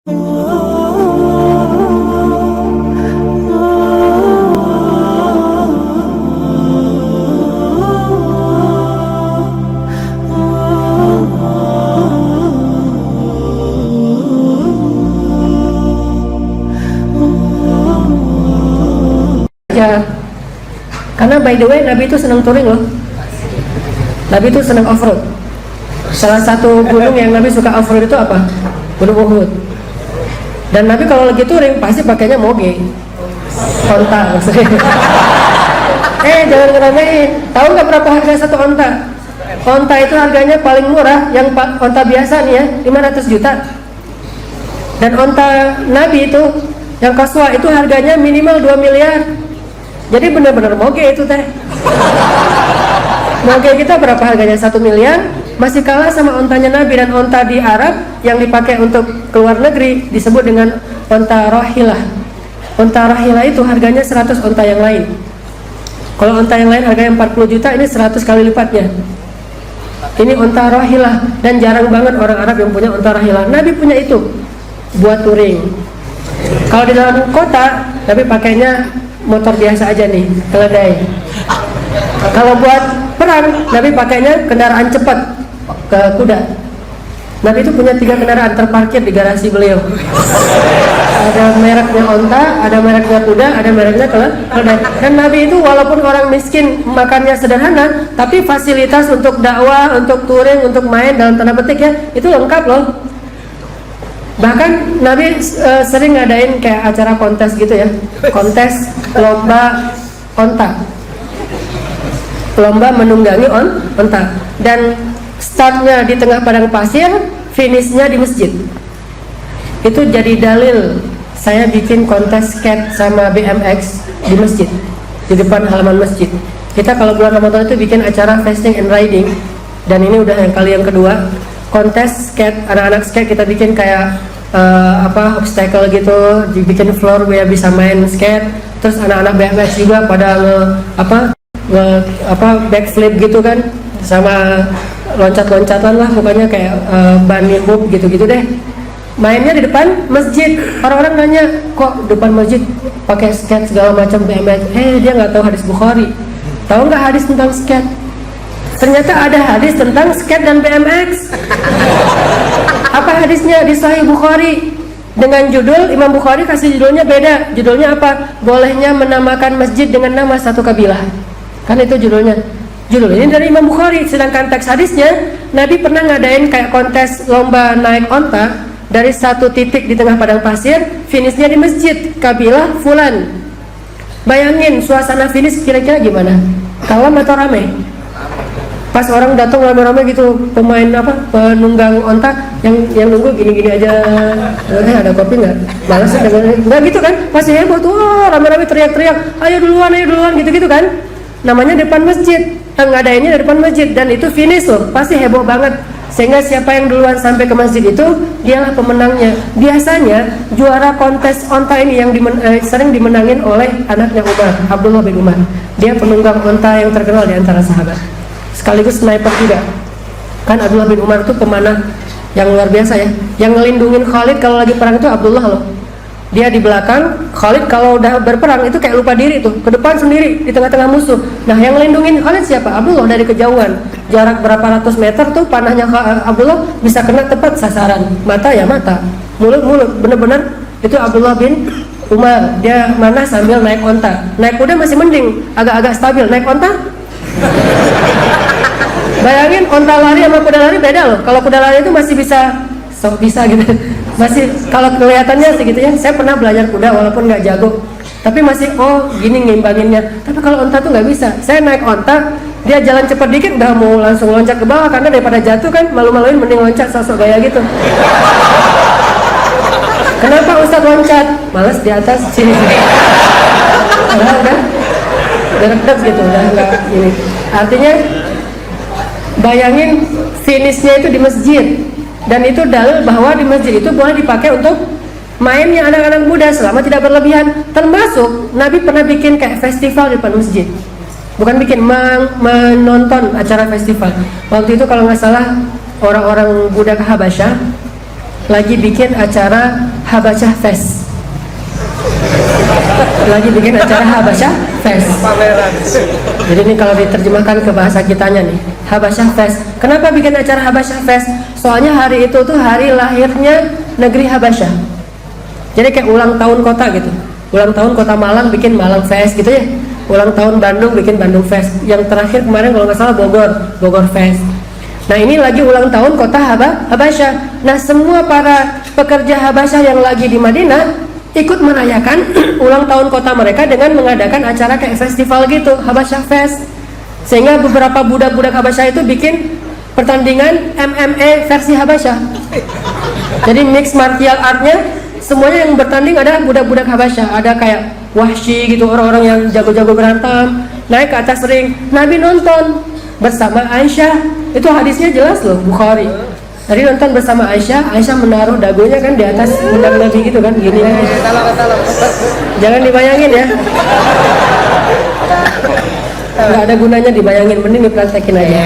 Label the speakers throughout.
Speaker 1: Ya, karena by the way Nabi itu senang touring loh. Nabi itu senang off-road. Salah satu gunung yang Nabi suka off-road itu apa? Gunung Uhud. Dan Nabi kalau lagi touring pasti pakainya moge, onta maksudnya. Jangan ngeremehin. Tahu nggak berapa harga satu onta? Onta itu harganya paling murah, yang onta biasa nih ya 500 juta. Dan onta Nabi itu yang kaswa itu harganya minimal 2 miliar. Jadi benar-benar moge itu teh. Moge kita berapa harganya? 1 miliar, masih kalah sama ontanya Nabi. Dan onta di Arab yang dipakai untuk keluar negeri disebut dengan onta rahilah. Onta rahilah itu harganya 100 onta yang lain. Kalau onta yang lain harganya 40 juta, ini 100 kali lipatnya. Ini onta rahilah, dan jarang banget orang Arab yang punya onta rahilah. Nabi punya itu buat touring. Kalau di dalam kota, Nabi pakainya motor biasa aja nih, keledai. Kalau buat perang, Nabi pakainya kendaraan cepat, ke kuda. Nabi itu punya 3 kendaraan terparkir di garasi beliau. Ada mereknya onta, ada mereknya kuda, ada mereknya keledai. Dan Nabi itu walaupun orang miskin, makannya sederhana, tapi fasilitas untuk dakwah, untuk touring, untuk main dalam tanda petik ya, itu lengkap loh. Bahkan Nabi sering ngadain kayak acara kontes gitu ya, kontes lomba onta, lomba menunggangi onta. Dan startnya di tengah padang pasir, finishnya di masjid. Itu jadi dalil saya bikin kontes skate sama BMX di masjid, di depan halaman masjid. Kita kalau bulan Ramadan itu bikin acara fasting and riding, dan ini udah yang kali yang kedua. Kontes skate, anak-anak skate kita bikin kayak obstacle gitu, dibikin floor biar bisa main skate. Terus anak-anak BMX juga pada backflip gitu kan, sama loncat-loncatan lah, pokoknya kayak bunny hop gitu-gitu deh. Mainnya di depan masjid. Orang-orang nanya, kok depan masjid pakai skate segala macam BMX? Dia nggak tahu hadis Bukhari. Tahu nggak hadis tentang skate? Ternyata ada hadis tentang skate dan BMX. Apa hadisnya? Di Sahih Bukhari dengan judul, Imam Bukhari kasih judulnya beda. Judulnya apa? Bolehnya menamakan masjid dengan nama satu kabilah. Kan itu judulnya. Judul ini dari Imam Bukhari. Sedangkan teks hadisnya, Nabi pernah ngadain kayak kontes lomba naik onta dari satu titik di tengah padang pasir, finishnya di masjid kabilah Fulan. Bayangin suasana finish kira-kira gimana? Kalem atau rame? Pas orang datang rame-rame gitu, pemain penunggang onta yang nunggu gini-gini aja. Ada kopi nggak? Malas nggak gitu kan? Pasti heboh tuh, rame-rame teriak-teriak, ayo duluan gitu-gitu kan? Namanya depan masjid, ngadainnya di depan masjid, dan itu finish loh, pasti heboh banget. Sehingga siapa yang duluan sampai ke masjid itu, dialah pemenangnya. Biasanya juara kontes onta ini yang sering dimenangin oleh anaknya Umar, Abdullah bin Umar. Dia penunggang onta yang terkenal di antara sahabat, sekaligus sniper juga. Kan Abdullah bin Umar itu pemanah yang luar biasa ya. Yang ngelindungin Khalid kalau lagi perang itu Abdullah loh. Dia di belakang, Khalid kalau udah berperang itu kayak lupa diri tuh, ke depan sendiri di tengah-tengah musuh. Nah, yang ngelindungin Khalid siapa? Abdullah dari kejauhan. Jarak berapa ratus meter tuh panahnya Abdullah bisa kena tepat sasaran. Mata ya mata, mulut bener-bener itu Abdullah bin Umar. Dia mana sambil naik onta. Naik kuda masih mending, agak-agak stabil. Naik onta, bayangin onta lari sama kuda lari beda loh. Kalau kuda lari itu masih bisa gitu, masih kalau kelihatannya segitu ya. Saya pernah belajar kuda walaupun nggak jago, tapi masih gini ngimbanginnya. Tapi kalau onta tuh nggak bisa. Saya naik onta, dia jalan cepat dikit udah mau langsung loncat ke bawah, karena daripada jatuh kan malu-maluin, mending loncat sosok gaya gitu. Kenapa Ustadz loncat? Males di atas sini. Udah deg-deg gitu, udah nggak ini. Artinya bayangin finishnya itu di masjid, dan itu dalil bahwa di masjid itu boleh dipakai untuk mainnya anak-anak muda selama tidak berlebihan. Termasuk Nabi pernah bikin kayak festival di depan masjid, bukan bikin, menonton acara festival. Waktu itu kalau nggak salah orang-orang budak Habasyah lagi bikin acara Habasyah Fest. Lagi bikin acara Habasyah Fest. Jadi ini kalau diterjemahkan ke bahasa kitanya nih, Habasyah Fest. Kenapa bikin acara Habasyah Fest? Soalnya hari itu tuh hari lahirnya negeri Habasyah. Jadi kayak ulang tahun kota gitu. Ulang tahun kota Malang bikin Malang Fest gitu ya. Ulang tahun Bandung bikin Bandung Fest. Yang terakhir kemarin kalau nggak salah Bogor Fest. Nah ini lagi ulang tahun kota Habasyah. Nah semua para pekerja Habasyah yang lagi di Madinah ikut merayakan ulang tahun kota mereka dengan mengadakan acara kayak festival gitu, Habasyah Fest. Sehingga beberapa budak-budak Habasyah itu bikin pertandingan MMA versi Habasyah. Jadi mix martial artnya, semuanya yang bertanding ada budak-budak Habasyah. Ada kayak Wahsy gitu, orang-orang yang jago-jago berantem, naik ke atas ring. Nabi nonton bersama Aisyah. Itu hadisnya jelas loh, Bukhari. Tadi nonton bersama Aisyah, Aisyah menaruh dagunya kan di atas pundak Nabi gitu kan, gini. Jangan dibayangin ya. Nggak ada gunanya dibayangin, mending dipraktekin aja.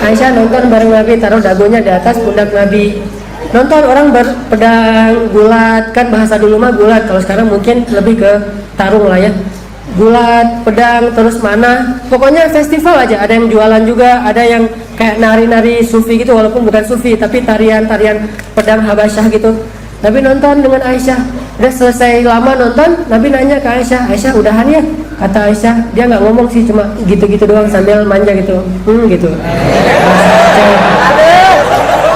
Speaker 1: Aisyah nonton bareng Nabi, taruh dagunya di atas pundak Nabi. Nonton orang berpedang, gulat, kan bahasa dulu mah gulat, kalau sekarang mungkin lebih ke tarung lah ya. Gulat, pedang, terus mana, pokoknya festival aja. Ada yang jualan juga, ada yang kayak nari-nari sufi gitu, walaupun bukan sufi tapi tarian-tarian pedang Habasyah gitu. Nabi nonton dengan Aisyah. Udah selesai lama nonton, Nabi nanya ke Aisyah, Aisyah udahan ya? Kata Aisyah, dia nggak ngomong sih, cuma gitu-gitu doang sambil manja gitu, gitu.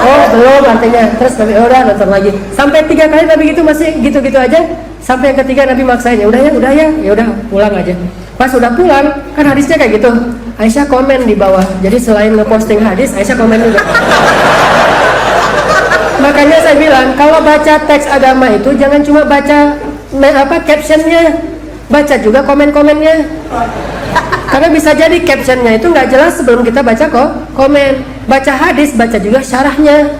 Speaker 1: Oh belum artinya. Terus Nabi udah nonton lagi sampai 3 kali Nabi gitu masih gitu-gitu aja. Sampai yang ketiga Nabi maksain, ya udah ya udah pulang aja. Pas udah pulang kan hadisnya kayak gitu, Aisyah komen di bawah. Jadi selain ngeposting hadis, Aisyah komen juga. Makanya saya bilang kalau baca teks agama itu jangan cuma baca captionnya, baca juga komen-komennya. Karena bisa jadi captionnya itu nggak jelas sebelum kita baca komen. Baca hadis, baca juga syarahnya.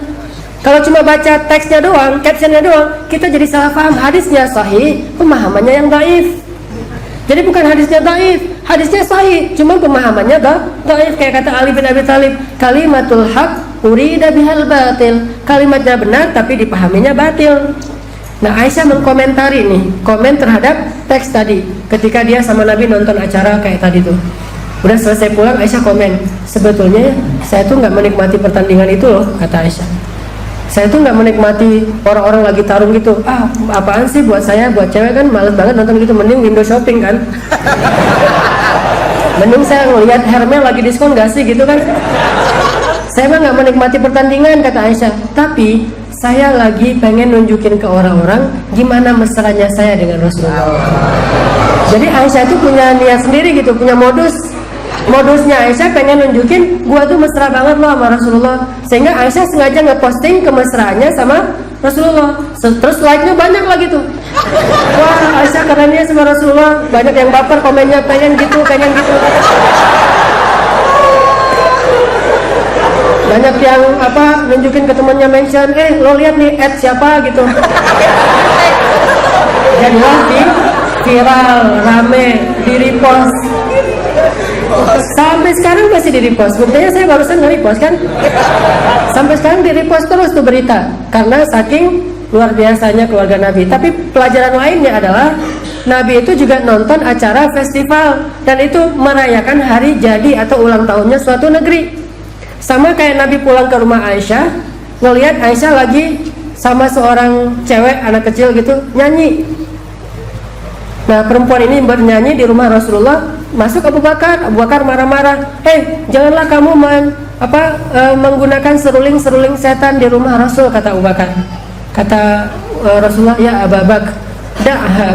Speaker 1: Kalau cuma baca teksnya doang, captionnya doang, kita jadi salah paham. Hadisnya sahih, pemahamannya yang dhaif. Jadi bukan hadisnya dhaif, hadisnya sahih, cuma pemahamannya dhaif. Kayak kata Ali bin Abi Thalib, kalimatul haq urida bihal batil. Kalimatnya benar tapi dipahaminya batil. Nah Aisyah mengkomentari nih, komen terhadap teks tadi ketika dia sama Nabi nonton acara kayak tadi tuh. Udah selesai pulang, Aisyah komen, sebetulnya saya tuh nggak menikmati pertandingan itu loh, kata Aisyah. Saya tuh nggak menikmati orang-orang lagi tarung gitu. Apaan sih buat saya, buat cewek kan males banget nonton gitu. Mending window shopping kan. Mending saya ngelihat Hermes lagi diskon gak sih gitu kan. Saya mah nggak menikmati pertandingan, kata Aisyah. Tapi saya lagi pengen nunjukin ke orang-orang gimana mesranya saya dengan Rasulullah. Jadi Aisyah itu punya niat sendiri gitu, punya modusnya Aisyah pengen nunjukin gua tuh mesra banget loh sama Rasulullah, sehingga Aisyah sengaja ngeposting kemesraannya sama Rasulullah. Terus like-nya banyak lagi tuh. Wah Aisyah kerennya sama Rasulullah, banyak yang baper komennya pengen gitu. Banyak yang nunjukin ke temennya, mention, lo lihat nih siapa gitu. Jadilah viral, rame, di repost. Sampai sekarang masih di repost. Buktinya saya barusan nge-repost kan. Sampai sekarang di repost terus tuh berita, karena saking luar biasanya keluarga Nabi. Tapi pelajaran lainnya adalah Nabi itu juga nonton acara festival, dan itu merayakan hari jadi atau ulang tahunnya suatu negeri. Sama kayak Nabi pulang ke rumah Aisyah, ngelihat Aisyah lagi sama seorang cewek anak kecil gitu nyanyi. Nah perempuan ini bernyanyi di rumah Rasulullah. Masuk Abu Bakar marah-marah, janganlah kamu menggunakan seruling setan di rumah Rasul, kata Abu Bakar. Kata Rasulullah, ya Abu Bakar,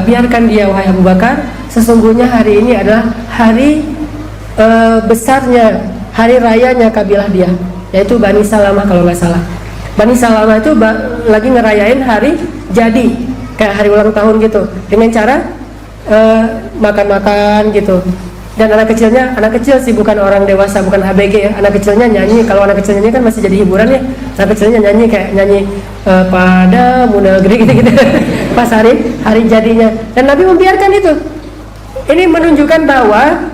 Speaker 1: biarkan dia wahai Abu Bakar, sesungguhnya hari ini adalah hari besarnya, hari rayanya kabilah dia, yaitu Bani Salamah kalau nggak salah. Bani Salamah itu lagi ngerayain hari jadi, kayak hari ulang tahun gitu, dengan cara makan-makan gitu. Dan anak kecil sih, bukan orang dewasa, bukan ABG ya, anak kecilnya nyanyi. Kalau anak kecil nyanyi kan masih jadi hiburan ya, anak kecilnya nyanyi kayak nyanyi pada Muna Negeri gitu pas hari jadinya. Dan Nabi membiarkan itu. Ini menunjukkan bahwa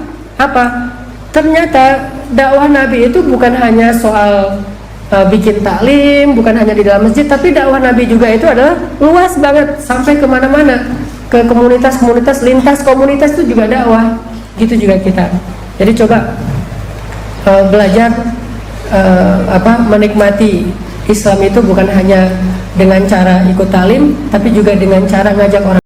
Speaker 1: ternyata dakwah Nabi itu bukan hanya soal bikin taklim, bukan hanya di dalam masjid, tapi dakwah Nabi juga itu adalah luas banget sampai kemana-mana, ke komunitas-komunitas, lintas komunitas itu juga dakwah. Gitu juga kita. Jadi coba belajar menikmati Islam itu bukan hanya dengan cara ikut taklim, tapi juga dengan cara ngajak orang.